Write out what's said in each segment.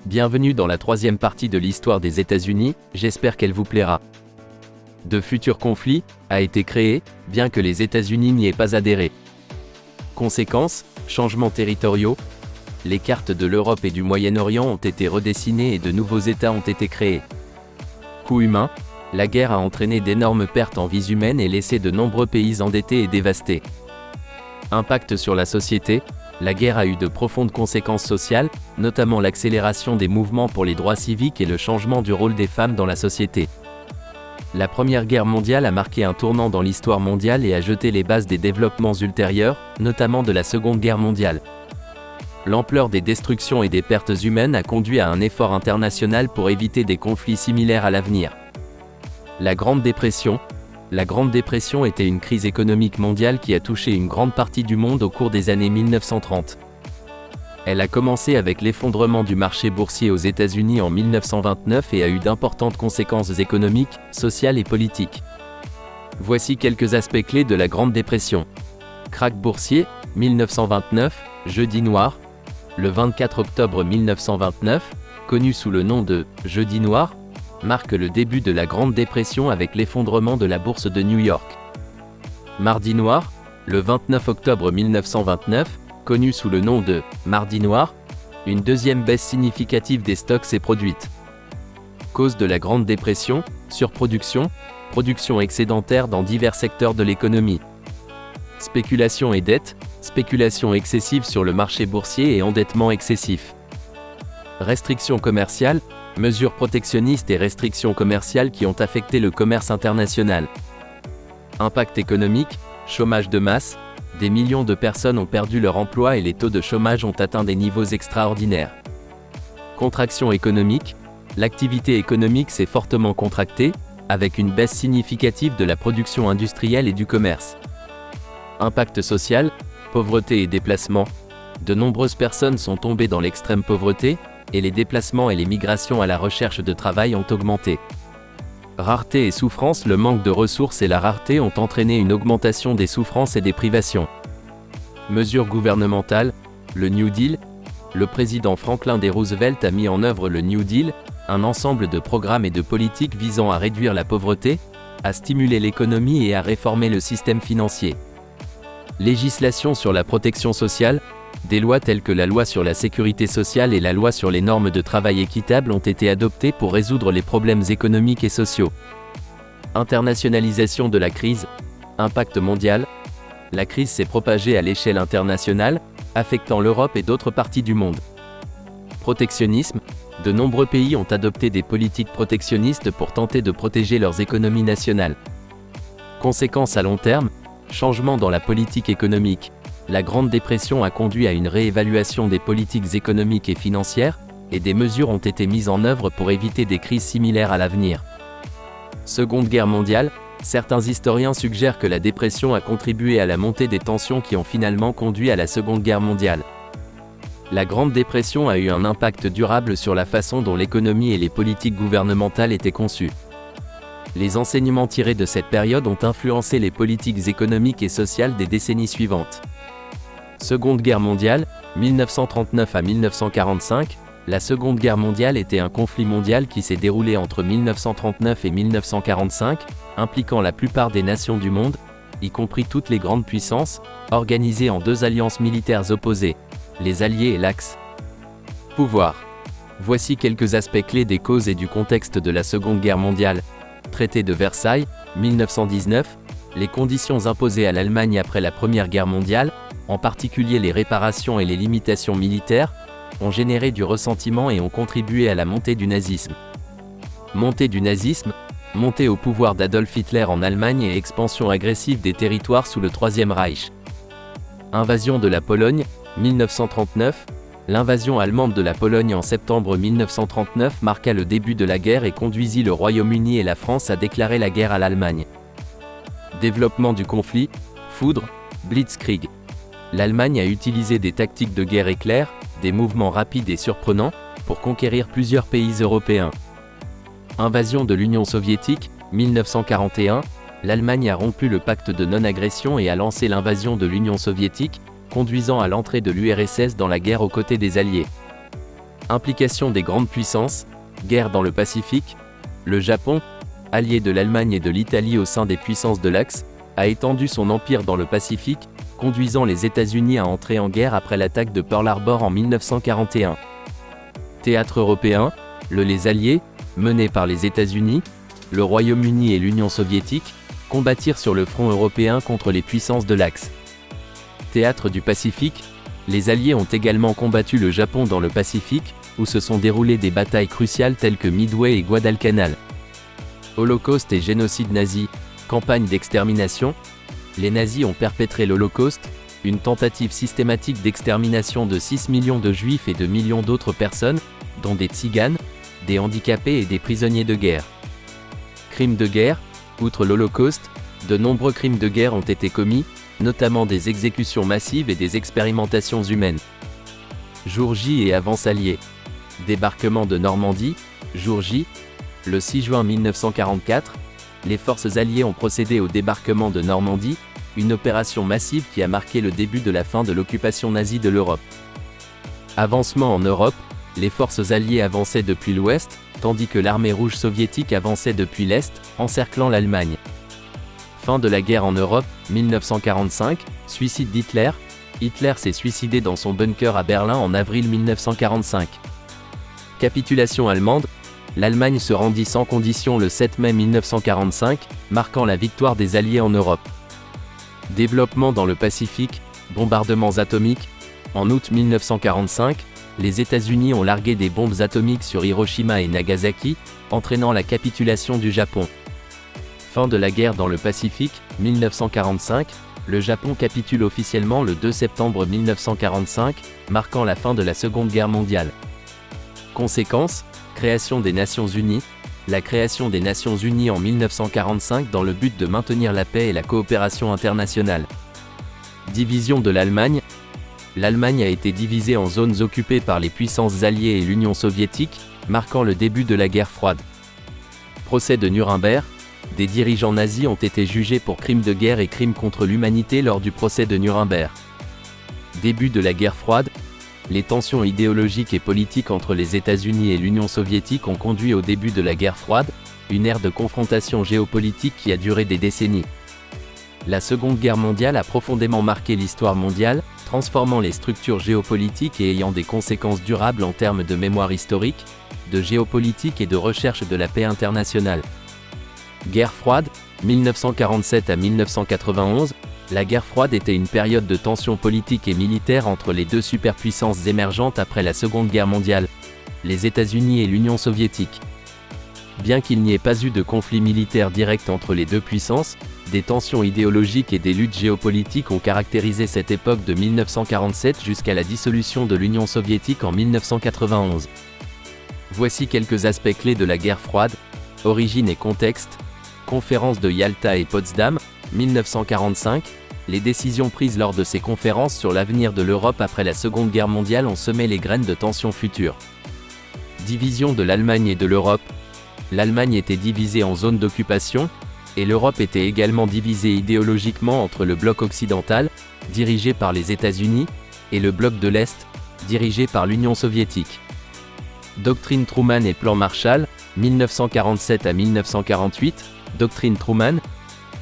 Bienvenue dans la troisième partie de l'histoire des États-Unis, j'espère qu'elle vous plaira. De futurs conflits a été créé, bien que les États-Unis n'y aient pas adhéré. Conséquences, changements territoriaux. Les cartes de l'Europe et du Moyen-Orient ont été redessinées et de nouveaux États ont été créés. Coût humain, la guerre a entraîné d'énormes pertes en vies humaines et laissé de nombreux pays endettés et dévastés. Impact sur la société. La guerre a eu de profondes conséquences sociales, notamment l'accélération des mouvements pour les droits civiques et le changement du rôle des femmes dans la société. La Première Guerre mondiale a marqué un tournant dans l'histoire mondiale et a jeté les bases des développements ultérieurs, notamment de la Seconde Guerre mondiale. L'ampleur des destructions et des pertes humaines a conduit à un effort international pour éviter des conflits similaires à l'avenir. La Grande Dépression. La Grande Dépression était une crise économique mondiale qui a touché une grande partie du monde au cours des années 1930. Elle a commencé avec l'effondrement du marché boursier aux États-Unis en 1929 et a eu d'importantes conséquences économiques, sociales et politiques. Voici quelques aspects clés de la Grande Dépression. Krach boursier, 1929, jeudi noir. Le 24 octobre 1929, connu sous le nom de « jeudi noir », marque le début de la Grande Dépression avec l'effondrement de la bourse de New York. Mardi noir, le 29 octobre 1929, connu sous le nom de « Mardi noir », une deuxième baisse significative des stocks s'est produite. Cause de la Grande Dépression, surproduction, production excédentaire dans divers secteurs de l'économie. Spéculation et dette, spéculation excessive sur le marché boursier et endettement excessif. Restrictions commerciales, mesures protectionnistes et restrictions commerciales qui ont affecté le commerce international. Impact économique, chômage de masse, des millions de personnes ont perdu leur emploi et les taux de chômage ont atteint des niveaux extraordinaires. Contraction économique, l'activité économique s'est fortement contractée, avec une baisse significative de la production industrielle et du commerce. Impact social, pauvreté et déplacement, de nombreuses personnes sont tombées dans l'extrême pauvreté, et les déplacements et les migrations à la recherche de travail ont augmenté. Rareté et souffrance. Le manque de ressources et la rareté ont entraîné une augmentation des souffrances et des privations. Mesures gouvernementales, le New Deal. Le président Franklin D. Roosevelt a mis en œuvre le New Deal, un ensemble de programmes et de politiques visant à réduire la pauvreté, à stimuler l'économie et à réformer le système financier. Législation sur la protection sociale. Des lois telles que la loi sur la sécurité sociale et la loi sur les normes de travail équitable ont été adoptées pour résoudre les problèmes économiques et sociaux. Internationalisation de la crise. Impact mondial. La crise s'est propagée à l'échelle internationale, affectant l'Europe et d'autres parties du monde. Protectionnisme. De nombreux pays ont adopté des politiques protectionnistes pour tenter de protéger leurs économies nationales. Conséquences à long terme. Changement dans la politique économique. La Grande Dépression a conduit à une réévaluation des politiques économiques et financières, et des mesures ont été mises en œuvre pour éviter des crises similaires à l'avenir. Seconde Guerre mondiale. Certains historiens suggèrent que la dépression a contribué à la montée des tensions qui ont finalement conduit à la Seconde Guerre mondiale. La Grande Dépression a eu un impact durable sur la façon dont l'économie et les politiques gouvernementales étaient conçues. Les enseignements tirés de cette période ont influencé les politiques économiques et sociales des décennies suivantes. Seconde Guerre mondiale, 1939 à 1945, la Seconde Guerre mondiale était un conflit mondial qui s'est déroulé entre 1939 et 1945, impliquant la plupart des nations du monde, y compris toutes les grandes puissances, organisées en deux alliances militaires opposées, les Alliés et l'Axe. Pouvoir. Voici quelques aspects clés des causes et du contexte de la Seconde Guerre mondiale. Traité de Versailles, 1919, les conditions imposées à l'Allemagne après la Première Guerre mondiale, en particulier les réparations et les limitations militaires, ont généré du ressentiment et ont contribué à la montée du nazisme. Montée du nazisme, montée au pouvoir d'Adolf Hitler en Allemagne et expansion agressive des territoires sous le Troisième Reich. Invasion de la Pologne, 1939. L'invasion allemande de la Pologne en septembre 1939 marqua le début de la guerre et conduisit le Royaume-Uni et la France à déclarer la guerre à l'Allemagne. Développement du conflit, foudre, blitzkrieg. L'Allemagne a utilisé des tactiques de guerre éclair, des mouvements rapides et surprenants, pour conquérir plusieurs pays européens. Invasion de l'Union soviétique, 1941, l'Allemagne a rompu le pacte de non-agression et a lancé l'invasion de l'Union soviétique, conduisant à l'entrée de l'URSS dans la guerre aux côtés des Alliés. Implication des grandes puissances, guerre dans le Pacifique. Le Japon, allié de l'Allemagne et de l'Italie au sein des puissances de l'Axe, a étendu son empire dans le Pacifique, conduisant les États-Unis à entrer en guerre après l'attaque de Pearl Harbor en 1941. Théâtre européen, les Alliés, menés par les États-Unis, le Royaume-Uni et l'Union soviétique, combattirent sur le front européen contre les puissances de l'Axe. Théâtre du Pacifique, les Alliés ont également combattu le Japon dans le Pacifique, où se sont déroulées des batailles cruciales telles que Midway et Guadalcanal. Holocauste et génocide nazi, campagne d'extermination. Les nazis ont perpétré l'Holocauste, une tentative systématique d'extermination de 6 millions de juifs et de millions d'autres personnes, dont des tziganes, des handicapés et des prisonniers de guerre. Crimes de guerre, outre l'Holocauste, de nombreux crimes de guerre ont été commis, notamment des exécutions massives et des expérimentations humaines. Jour J et avance alliée. Débarquement de Normandie, jour J, le 6 juin 1944, les forces alliées ont procédé au débarquement de Normandie, une opération massive qui a marqué le début de la fin de l'occupation nazie de l'Europe. Avancement en Europe, les forces alliées avançaient depuis l'ouest, tandis que l'armée rouge soviétique avançait depuis l'est, encerclant l'Allemagne. Fin de la guerre en Europe, 1945, suicide d'Hitler. Hitler s'est suicidé dans son bunker à Berlin en avril 1945. Capitulation allemande. L'Allemagne se rendit sans condition le 7 mai 1945, marquant la victoire des Alliés en Europe. Développement dans le Pacifique, bombardements atomiques. En août 1945, les États-Unis ont largué des bombes atomiques sur Hiroshima et Nagasaki, entraînant la capitulation du Japon. Fin de la guerre dans le Pacifique, 1945, le Japon capitule officiellement le 2 septembre 1945, marquant la fin de la Seconde Guerre mondiale. Conséquences, création des Nations Unies. La création des Nations Unies en 1945 dans le but de maintenir la paix et la coopération internationale. Division de l'Allemagne. L'Allemagne a été divisée en zones occupées par les puissances alliées et l'Union soviétique, marquant le début de la guerre froide. Procès de Nuremberg. Des dirigeants nazis ont été jugés pour crimes de guerre et crimes contre l'humanité lors du procès de Nuremberg. Début de la guerre froide. Les tensions idéologiques et politiques entre les États-Unis et l'Union soviétique ont conduit au début de la guerre froide, une ère de confrontation géopolitique qui a duré des décennies. La Seconde Guerre mondiale a profondément marqué l'histoire mondiale, transformant les structures géopolitiques et ayant des conséquences durables en termes de mémoire historique, de géopolitique et de recherche de la paix internationale. Guerre froide, 1947 à 1991, la guerre froide était une période de tension politique et militaire entre les deux superpuissances émergentes après la Seconde Guerre mondiale, les États-Unis et l'Union soviétique. Bien qu'il n'y ait pas eu de conflit militaire direct entre les deux puissances, des tensions idéologiques et des luttes géopolitiques ont caractérisé cette époque de 1947 jusqu'à la dissolution de l'Union soviétique en 1991. Voici quelques aspects clés de la guerre froide. Origine et contexte. Conférences de Yalta et Potsdam, 1945. Les décisions prises lors de ces conférences sur l'avenir de l'Europe après la Seconde Guerre mondiale ont semé les graines de tensions futures. Division de l'Allemagne et de l'Europe. L'Allemagne était divisée en zones d'occupation, et l'Europe était également divisée idéologiquement entre le bloc occidental, dirigé par les États-Unis, et le bloc de l'Est, dirigé par l'Union soviétique. Doctrine Truman et plan Marshall, 1947 à 1948. Doctrine Truman.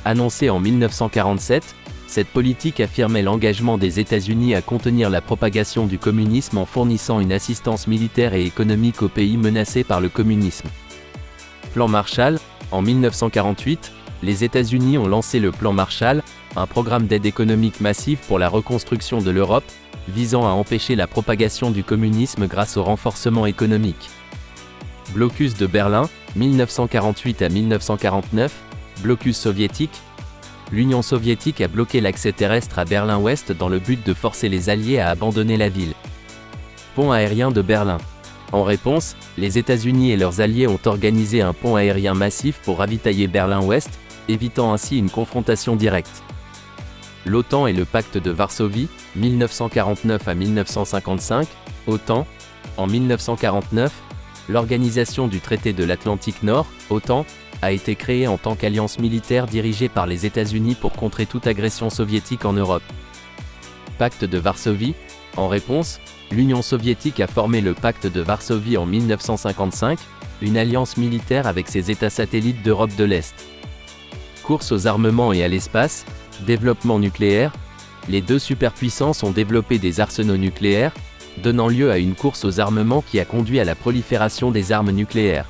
Annoncée en 1947, cette politique affirmait l'engagement des États-Unis à contenir la propagation du communisme en fournissant une assistance militaire et économique aux pays menacés par le communisme. Plan Marshall. En 1948, les États-Unis ont lancé le plan Marshall, un programme d'aide économique massive pour la reconstruction de l'Europe, visant à empêcher la propagation du communisme grâce au renforcement économique. Blocus de Berlin, 1948 à 1949, blocus soviétique. L'Union soviétique a bloqué l'accès terrestre à Berlin-Ouest dans le but de forcer les Alliés à abandonner la ville. Pont aérien de Berlin. En réponse, les États-Unis et leurs alliés ont organisé un pont aérien massif pour ravitailler Berlin-Ouest, évitant ainsi une confrontation directe. L'OTAN et le pacte de Varsovie, 1949 à 1955, OTAN. En 1949, l'Organisation du traité de l'Atlantique Nord, OTAN, a été créée en tant qu'alliance militaire dirigée par les États-Unis pour contrer toute agression soviétique en Europe. Pacte de Varsovie. En réponse, l'Union soviétique a formé le pacte de Varsovie en 1955, une alliance militaire avec ses États satellites d'Europe de l'Est. Course aux armements et à l'espace, développement nucléaire, les deux superpuissances ont développé des arsenaux nucléaires, donnant lieu à une course aux armements qui a conduit à la prolifération des armes nucléaires.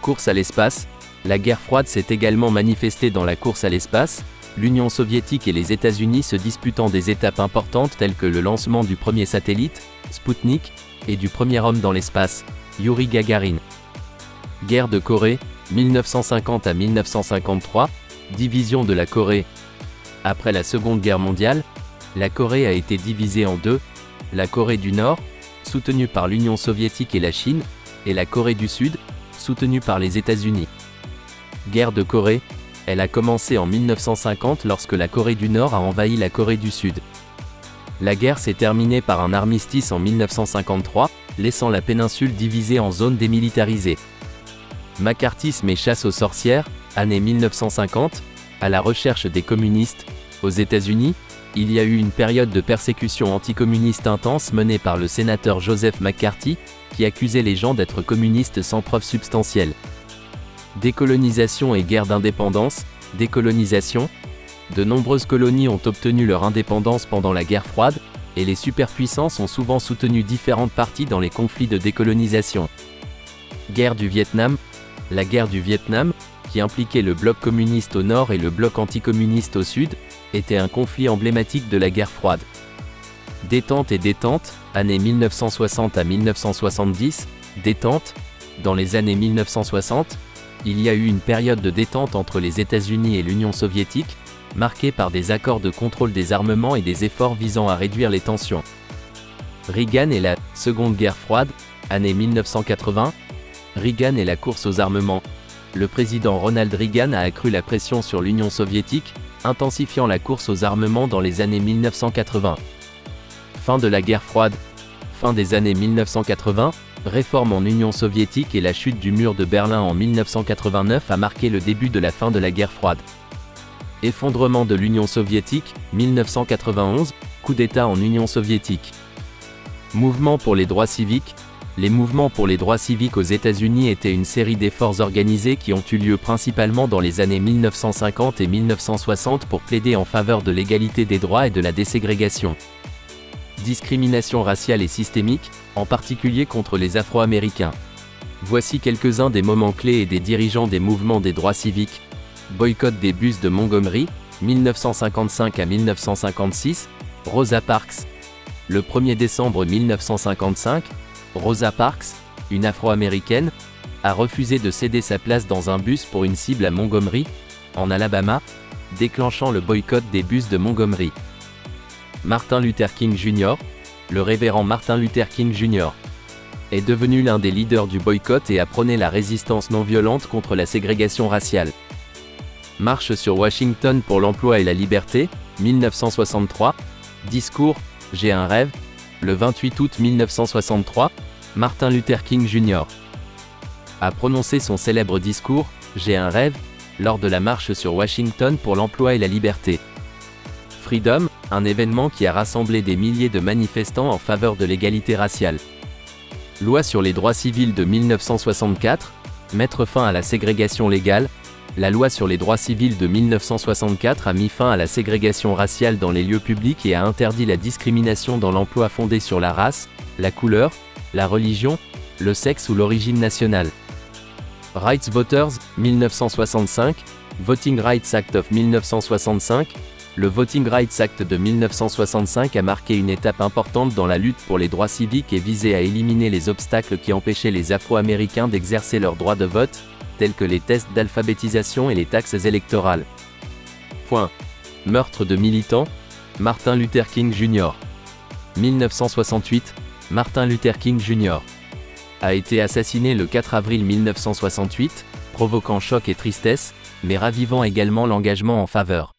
Course à l'espace, la guerre froide s'est également manifestée dans la course à l'espace, l'Union soviétique et les États-Unis se disputant des étapes importantes telles que le lancement du premier satellite, Sputnik, et du premier homme dans l'espace, Yuri Gagarin. Guerre de Corée, 1950 à 1953, division de la Corée. Après la Seconde Guerre mondiale, la Corée a été divisée en deux, la Corée du Nord, soutenue par l'Union soviétique et la Chine, et la Corée du Sud, soutenue par les États-Unis. Guerre de Corée, elle a commencé en 1950 lorsque la Corée du Nord a envahi la Corée du Sud. La guerre s'est terminée par un armistice en 1953, laissant la péninsule divisée en zones démilitarisées. Macartisme et chasse aux sorcières, année 1950, à la recherche des communistes. Aux États-Unis, il y a eu une période de persécution anticommuniste intense menée par le sénateur Joseph McCarthy, qui accusait les gens d'être communistes sans preuve substantielle. Décolonisation et guerre d'indépendance, décolonisation. De nombreuses colonies ont obtenu leur indépendance pendant la guerre froide, et les superpuissances ont souvent soutenu différentes parties dans les conflits de décolonisation. Guerre du Vietnam. La guerre du Vietnam, qui impliquait le bloc communiste au nord et le bloc anticommuniste au sud, était un conflit emblématique de la guerre froide. Détente et détente, années 1960 à 1970, détente. Dans les années 1960, il y a eu une période de détente entre les États-Unis et l'Union soviétique, marquée par des accords de contrôle des armements et des efforts visant à réduire les tensions. Reagan et la Seconde Guerre froide, année 1980. Reagan et la course aux armements. Le président Ronald Reagan a accru la pression sur l'Union soviétique, intensifiant la course aux armements dans les années 1980. Fin de la guerre froide. Fin des années 1980, réforme en Union soviétique et la chute du mur de Berlin en 1989 a marqué le début de la fin de la guerre froide. Effondrement de l'Union soviétique, 1991, coup d'État en Union soviétique. Mouvement pour les droits civiques. Les mouvements pour les droits civiques aux États-Unis étaient une série d'efforts organisés qui ont eu lieu principalement dans les années 1950 et 1960 pour plaider en faveur de l'égalité des droits et de la déségrégation. Discrimination raciale et systémique, en particulier contre les Afro-Américains. Voici quelques-uns des moments clés et des dirigeants des mouvements des droits civiques. Boycott des bus de Montgomery, 1955 à 1956, Rosa Parks. Le 1er décembre 1955, Rosa Parks, une Afro-Américaine, a refusé de céder sa place dans un bus pour une cible à Montgomery, en Alabama, déclenchant le boycott des bus de Montgomery. Martin Luther King Jr., le révérend Martin Luther King Jr., est devenu l'un des leaders du boycott et a prôné la résistance non violente contre la ségrégation raciale. Marche sur Washington pour l'emploi et la liberté, 1963, discours, J'ai un rêve, le 28 août 1963, Martin Luther King Jr. a prononcé son célèbre discours, J'ai un rêve, lors de la marche sur Washington pour l'emploi et la liberté. Freedom, un événement qui a rassemblé des milliers de manifestants en faveur de l'égalité raciale. Loi sur les droits civils de 1964, mettre fin à la ségrégation légale. La loi sur les droits civils de 1964 a mis fin à la ségrégation raciale dans les lieux publics et a interdit la discrimination dans l'emploi fondée sur la race, la couleur, la religion, le sexe ou l'origine nationale. Rights Voters, 1965, Voting Rights Act of 1965. Le Voting Rights Act de 1965 a marqué une étape importante dans la lutte pour les droits civiques et visait à éliminer les obstacles qui empêchaient les Afro-Américains d'exercer leur droit de vote, tels que les tests d'alphabétisation et les taxes électorales. Meurtre de militants, Martin Luther King Jr. 1968, Martin Luther King Jr. a été assassiné le 4 avril 1968, provoquant choc et tristesse, mais ravivant également l'engagement en faveur